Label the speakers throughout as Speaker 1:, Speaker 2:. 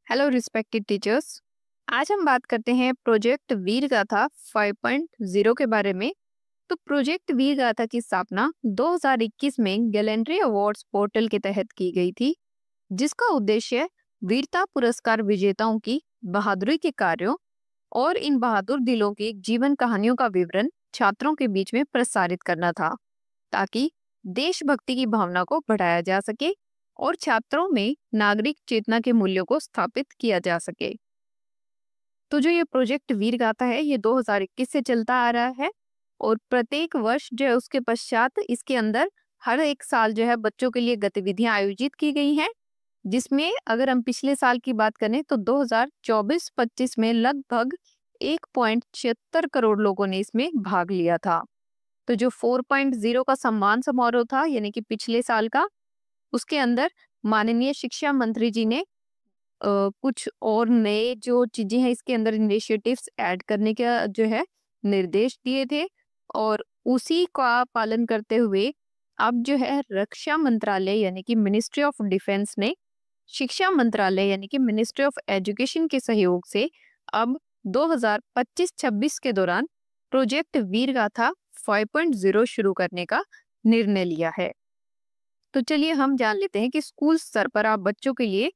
Speaker 1: Hello respected teachers. आज हम बात करते हैं प्रोजेक्ट वीर गाथा 5.0 के बारे में। तो प्रोजेक्ट वीर गाथा की स्थापना 2021 में गैलेंट्री अवार्ड्स पोर्टल के तहत की गई थी, जिसका उद्देश्य वीरता पुरस्कार विजेताओं की बहादुरी के कार्यों और इन बहादुर दिलों की जीवन कहानियों का विवरण छात्रों के बीच में प्रसारित करना था, ताकि देशभक्ति की भावना को बढ़ाया जा सके और छात्रों में नागरिक चेतना के मूल्यों को स्थापित किया जा सके। तो जो ये प्रोजेक्ट वीर गाथा है, ये 2021 से चलता आ रहा है और प्रत्येक वर्ष जो है उसके पश्चात इसके अंदर हर एक साल जो है बच्चों के लिए गतिविधियां आयोजित की गई हैं, जिसमें अगर हम पिछले साल की बात करें तो 2024-25 में लगभग 1.76 करोड़ लोगों ने इसमें भाग लिया था। तो जो 4.0 का सम्मान समारोह था, यानी कि पिछले साल का, उसके अंदर माननीय शिक्षा मंत्री जी ने कुछ और नए जो चीजें हैं इसके अंदर इनिशिएटिव्स ऐड करने का जो है निर्देश दिए थे, और उसी का पालन करते हुए अब जो है रक्षा मंत्रालय यानी कि मिनिस्ट्री ऑफ डिफेंस ने शिक्षा मंत्रालय यानी कि मिनिस्ट्री ऑफ एजुकेशन के सहयोग से अब 2025-26 के दौरान प्रोजेक्ट वीर गाथा 5.0 शुरू करने का निर्णय लिया है। तो चलिए हम जान लेते हैं कि स्कूल स्तर पर आप बच्चों के लिए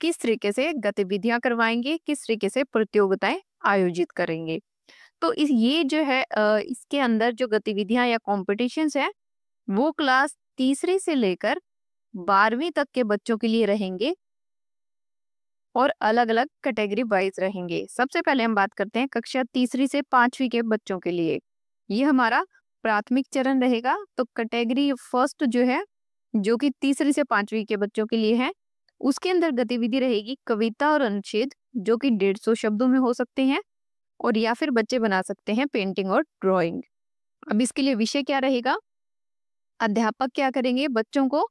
Speaker 1: किस तरीके से गतिविधियां करवाएंगे, किस तरीके से प्रतियोगिताएं आयोजित करेंगे। तो ये जो है इसके अंदर जो गतिविधियां या कॉम्पिटिशन्स है वो क्लास तीसरी से लेकर 12वीं तक के बच्चों के लिए रहेंगे और अलग अलग कैटेगरी वाइज रहेंगे। सबसे पहले हम बात करते हैं कक्षा तीसरी से 5वीं के बच्चों के लिए। ये हमारा प्राथमिक चरण रहेगा। तो कैटेगरी फर्स्ट जो है, जो कि तीसरी से 5वीं के बच्चों के लिए है, उसके अंदर गतिविधि रहेगी कविता और अनुच्छेद, जो कि 150 शब्दों में हो सकते हैं, और या फिर बच्चे बना सकते हैं पेंटिंग और ड्राइंग। अब इसके लिए विषय क्या रहेगा, अध्यापक क्या करेंगे, बच्चों को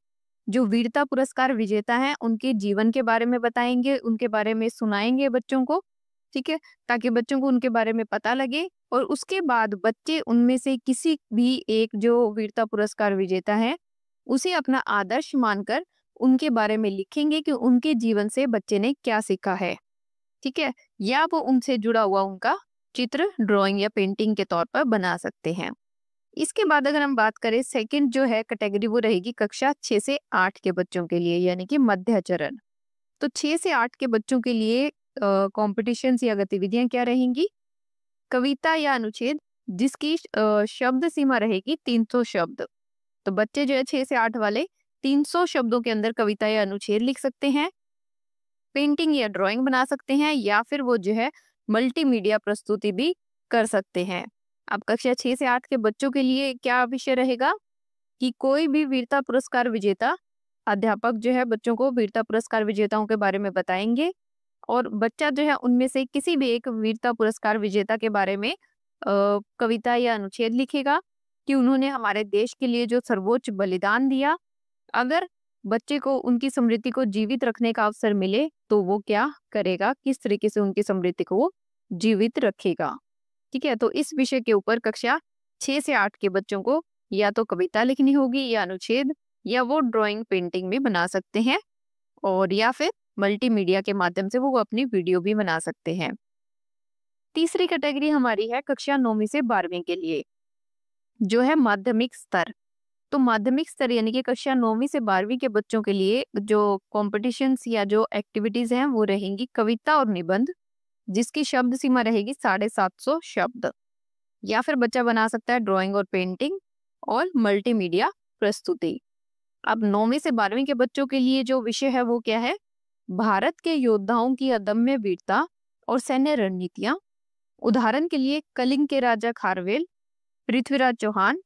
Speaker 1: जो वीरता पुरस्कार विजेता हैं उनके जीवन के बारे में बताएंगे, उनके बारे में सुनाएंगे बच्चों को, ठीक है, ताकि बच्चों को उनके बारे में पता लगे। और उसके बाद बच्चे उनमें से किसी भी एक जो वीरता पुरस्कार विजेता है उसे अपना आदर्श मानकर उनके बारे में लिखेंगे कि उनके जीवन से बच्चे ने क्या सीखा है, ठीक है, या वो उनसे जुड़ा हुआ उनका चित्र ड्राइंग या पेंटिंग के तौर पर बना सकते हैं। इसके बाद अगर हम बात करें सेकंड जो है कैटेगरी, वो रहेगी कक्षा 6 से 8 के बच्चों के लिए, यानी कि मध्य चरण। तो 6 से 8 के बच्चों के लिए कॉम्पिटिशन्स या गतिविधियां क्या रहेंगी, कविता या अनुच्छेद जिसकी शब्द सीमा रहेगी 300 शब्द। तो बच्चे जो है 6 से 8 वाले 300 शब्दों के अंदर कविता या अनुच्छेद लिख सकते हैं, पेंटिंग या ड्राइंग बना सकते हैं, या फिर वो जो है मल्टीमीडिया प्रस्तुति भी कर सकते हैं। अब कक्षा 6 से 8 के बच्चों के लिए क्या विषय रहेगा कि कोई भी वीरता पुरस्कार विजेता, अध्यापक जो है बच्चों को वीरता पुरस्कार विजेताओं के बारे में बताएंगे, और बच्चा जो है उनमें से किसी भी एक वीरता पुरस्कार विजेता के बारे में कविता या अनुच्छेद लिखेगा कि उन्होंने हमारे देश के लिए जो सर्वोच्च बलिदान दिया। अगर बच्चे को उनकी स्मृति को जीवित रखने का अवसर मिले तो वो क्या करेगा, किस तरीके से उनकी स्मृति को वो जीवित रखेगा, ठीक है। तो इस विषय के ऊपर कक्षा 6 से 8 के बच्चों को या तो कविता लिखनी होगी या अनुच्छेद, या वो ड्राइंग पेंटिंग भी बना सकते हैं, और या फिर मल्टीमीडिया के माध्यम से वो अपनी वीडियो भी बना सकते हैं। तीसरी कैटेगरी हमारी है कक्षा 9वीं से 12वीं के लिए, जो है माध्यमिक स्तर। तो माध्यमिक स्तर यानी कि कक्षा 9वीं से 12वीं के बच्चों के लिए जो कॉम्पिटिशन्स या जो एक्टिविटीज हैं वो रहेंगी कविता और निबंध, जिसकी शब्द सीमा रहेगी 750 शब्द, या फिर बच्चा बना सकता है ड्राइंग और पेंटिंग और मल्टीमीडिया प्रस्तुति। अब 9वीं से 12वीं के बच्चों के लिए जो विषय है वो क्या है, भारत के योद्धाओं की अदम्य वीरता और सैन्य रणनीतियां। उदाहरण के लिए कलिंग के राजा खारवेल, पृथ्वीराज चौहान,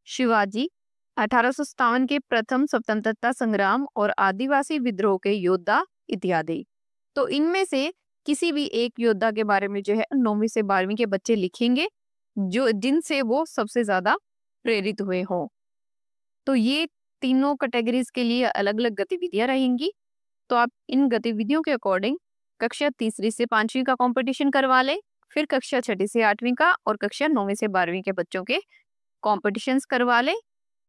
Speaker 1: शिवाजी, 1857 के प्रथम स्वतंत्रता संग्राम और आदिवासी विद्रोह के योद्धा इत्यादि। तो इनमें से किसी भी एक योद्धा के बारे में जो है 9वीं से 12वीं के बच्चे लिखेंगे, जो जिनसे वो सबसे ज्यादा प्रेरित हुए हों। तो ये तीनों कैटेगरीज के लिए अलग अलग गतिविधियां रहेंगी। तो आप इन गतिविधियों के अकॉर्डिंग कक्षा तीसरी से 5वीं का कंपटीशन करवा लें, फिर कक्षा 6ठी से 8वीं का और कक्षा 9वीं से 12वीं के बच्चों के कॉम्पिटिशन्स करवा लें।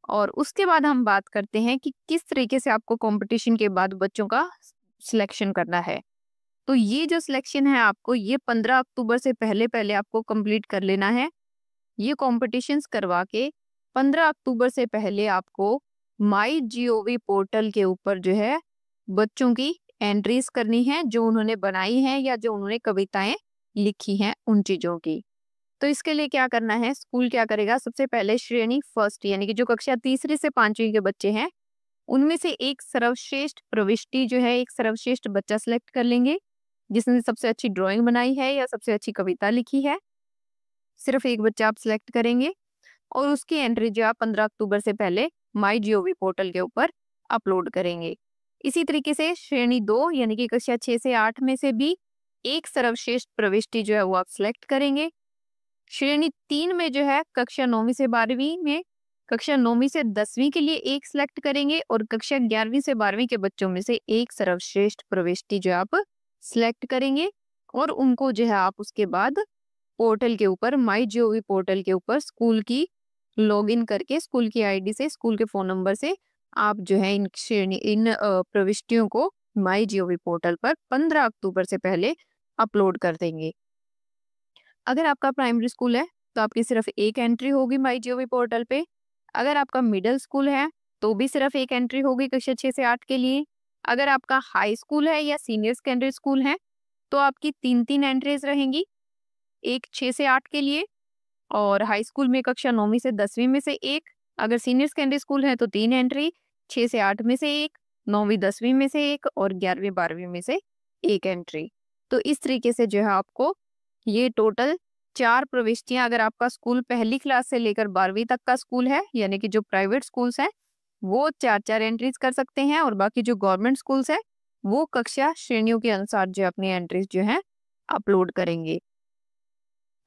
Speaker 1: और उसके बाद हम बात करते हैं कि किस तरीके से आपको कंपटीशन के बाद बच्चों का सिलेक्शन करना है। तो ये जो सिलेक्शन है आपको ये 15 अक्टूबर से पहले पहले आपको कंप्लीट कर लेना है। ये कॉम्पिटिशन्स करवा के 15 अक्टूबर से पहले आपको माई जीओवी पोर्टल के ऊपर जो है बच्चों की एंट्रीज करनी है, जो उन्होंने बनाई है या जो उन्होंने कविताएं लिखी हैं उन चीजों की। तो इसके लिए क्या करना है, स्कूल क्या करेगा, सबसे पहले श्रेणी फर्स्ट यानी कि जो कक्षा तीसरी से पांचवी के बच्चे हैं उनमें से एक सर्वश्रेष्ठ प्रविष्टि जो है, एक सर्वश्रेष्ठ बच्चा सिलेक्ट कर लेंगे जिसने सबसे अच्छी ड्राइंग बनाई है या सबसे अच्छी कविता लिखी है। सिर्फ एक बच्चा आप सिलेक्ट करेंगे और उसकी एंट्री जो आप 15 अक्टूबर से पहले माई जीओवी पोर्टल के ऊपर अपलोड करेंगे। इसी तरीके से श्रेणी 2 यानी कि कक्षा 6 से 8 में से भी एक सर्वश्रेष्ठ प्रविष्टि जो है वो आप सिलेक्ट करेंगे। श्रेणी 3 में जो है कक्षा 9वीं से 12वीं में, कक्षा 9वीं से 10वीं के लिए एक सिलेक्ट करेंगे और कक्षा 11वीं से 12वीं के बच्चों में से एक सर्वश्रेष्ठ प्रविष्टि जो आप सिलेक्ट करेंगे और उनको जो है आप उसके बाद पोर्टल के ऊपर, माई जीओवी पोर्टल के ऊपर स्कूल की लॉगिन करके स्कूल की आईडी से, स्कूल के फोन नंबर से आप जो है इन प्रविष्टियों को माई जीओवी पोर्टल पर 15 अक्टूबर से पहले अपलोड कर देंगे। अगर आपका प्राइमरी स्कूल है तो आपकी सिर्फ एक एंट्री होगी माई जीओवी पोर्टल पे। अगर आपका मिडिल स्कूल है तो भी सिर्फ एक एंट्री होगी कक्षा 6 से 8 के लिए। अगर आपका हाई स्कूल है या सीनियर सेकेंडरी स्कूल है तो आपकी 3-3 एंट्रीज रहेंगी, एक 6 से 8 के लिए और हाई स्कूल में कक्षा 9वीं से 10वीं में से एक। अगर सीनियर सेकेंडरी स्कूल है तो 3 एंट्री, 6 से 8 में से एक, 9वीं 10वीं में से एक और 11वीं 12वीं में से एक एंट्री। तो इस तरीके से जो है आपको ये टोटल 4 प्रविष्टियां, अगर आपका स्कूल पहली क्लास से लेकर 12वीं तक का स्कूल है यानी कि जो प्राइवेट स्कूल्स हैं वो 4-4 एंट्रीज कर सकते हैं और बाकी जो गवर्नमेंट स्कूल्स हैं वो कक्षा श्रेणियों के अनुसार जो अपनी एंट्रीज जो है अपलोड करेंगे।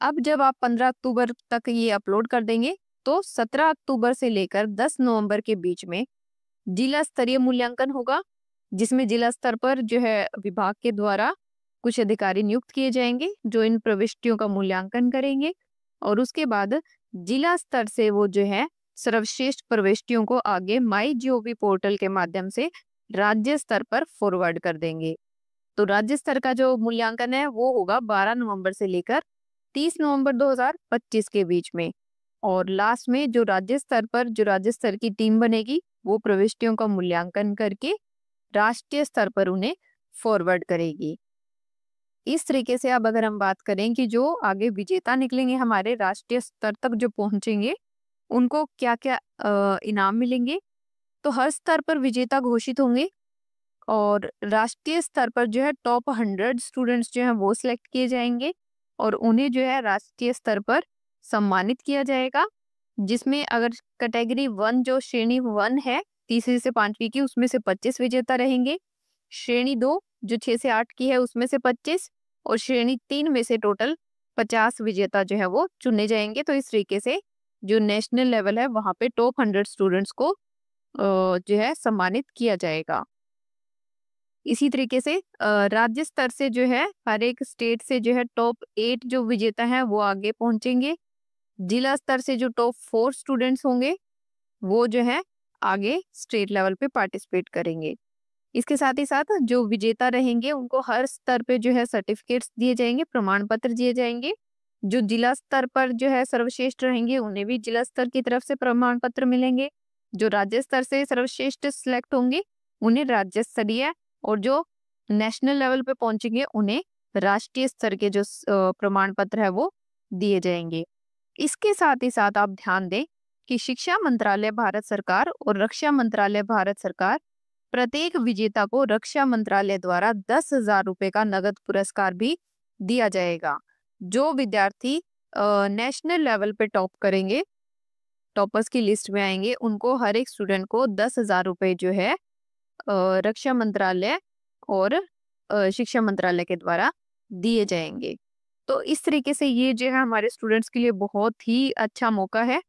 Speaker 1: अब जब आप 15 अक्टूबर तक ये अपलोड कर देंगे तो 17 अक्टूबर से लेकर 10 नवंबर के बीच में जिला स्तरीय मूल्यांकन होगा, जिसमें जिला स्तर पर जो है विभाग के द्वारा कुछ अधिकारी नियुक्त किए जाएंगे जो इन प्रविष्टियों का मूल्यांकन करेंगे और उसके बाद जिला स्तर से वो जो है सर्वश्रेष्ठ प्रविष्टियों को आगे माई जीओवी पोर्टल के माध्यम से राज्य स्तर पर फॉरवर्ड कर देंगे। तो राज्य स्तर का जो मूल्यांकन है वो होगा 12 नवंबर से लेकर 30 नवंबर 2025 के बीच में और लास्ट में जो राज्य स्तर की टीम बनेगी वो प्रविष्टियों का मूल्यांकन करके राष्ट्रीय स्तर पर उन्हें फॉरवर्ड करेगी। इस तरीके से अब अगर हम बात करें कि जो आगे विजेता निकलेंगे हमारे राष्ट्रीय स्तर तक जो पहुंचेंगे उनको क्या क्या इनाम मिलेंगे, तो हर स्तर पर विजेता घोषित होंगे और राष्ट्रीय स्तर पर जो है टॉप 100 स्टूडेंट्स जो हैं वो सिलेक्ट किए जाएंगे और उन्हें जो है राष्ट्रीय स्तर पर सम्मानित किया जाएगा, जिसमें अगर कैटेगरी 1 जो श्रेणी 1 है तीसरी से पांचवी की उसमें से 25 विजेता रहेंगे, श्रेणी 2 जो 6 से 8 की है उसमें से 25 और श्रेणी 3 में से टोटल 50 विजेता जो है वो चुने जाएंगे। तो इस तरीके से जो नेशनल लेवल है वहाँ पे टॉप 100 स्टूडेंट्स को जो है सम्मानित किया जाएगा। इसी तरीके से राज्य स्तर से जो है हर एक स्टेट से जो है टॉप 8 जो विजेता हैं वो आगे पहुंचेंगे। जिला स्तर से जो टॉप 4 स्टूडेंट्स होंगे वो जो है आगे स्टेट लेवल पे पार्टिसिपेट करेंगे। इसके साथ ही साथ जो विजेता रहेंगे उनको हर स्तर पे जो है सर्टिफिकेट्स दिए जाएंगे, प्रमाण पत्र दिए जाएंगे। जो जिला स्तर पर जो है सर्वश्रेष्ठ रहेंगे उन्हें भी जिला स्तर की तरफ से प्रमाण पत्र मिलेंगे। जो राज्य स्तर से सर्वश्रेष्ठ सिलेक्ट होंगे उन्हें राज्य स्तरीय और जो नेशनल लेवल पे पहुंचेंगे उन्हें राष्ट्रीय स्तर के जो प्रमाण पत्र है वो दिए जाएंगे। इसके साथ ही साथ आप ध्यान दें कि शिक्षा मंत्रालय भारत सरकार और रक्षा मंत्रालय भारत सरकार प्रत्येक विजेता को रक्षा मंत्रालय द्वारा 10,000 रुपए का नगद पुरस्कार भी दिया जाएगा। जो विद्यार्थी नेशनल लेवल पे टॉप करेंगे, टॉपर्स की लिस्ट में आएंगे, उनको हर एक स्टूडेंट को 10,000 रुपए जो है रक्षा मंत्रालय और शिक्षा मंत्रालय के द्वारा दिए जाएंगे। तो इस तरीके से ये जो है हमारे स्टूडेंट्स के लिए बहुत ही अच्छा मौका है।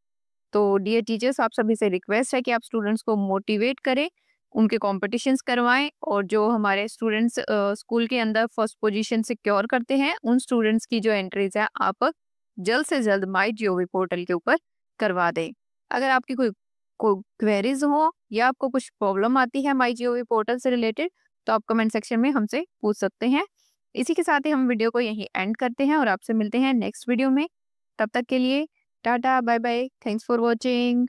Speaker 1: तो डियर टीचर्स, आप सभी से रिक्वेस्ट है कि आप स्टूडेंट्स को मोटिवेट करें, उनके कॉम्पिटिशन्स करवाएं और जो हमारे स्टूडेंट्स स्कूल के अंदर फर्स्ट पोजीशन सिक्योर करते हैं उन स्टूडेंट्स की जो एंट्रीज है आप जल्द से जल्द माई जीओवी पोर्टल के ऊपर करवा दें। अगर आपकी कोई क्वेरीज हो या आपको कुछ प्रॉब्लम आती है माई जीओवी पोर्टल से रिलेटेड तो आप कमेंट सेक्शन में हमसे पूछ सकते हैं। इसी के साथ ही हम वीडियो को यहीं एंड करते हैं और आपसे मिलते हैं नेक्स्ट वीडियो में। तब तक के लिए tata bye bye, thanks for watching.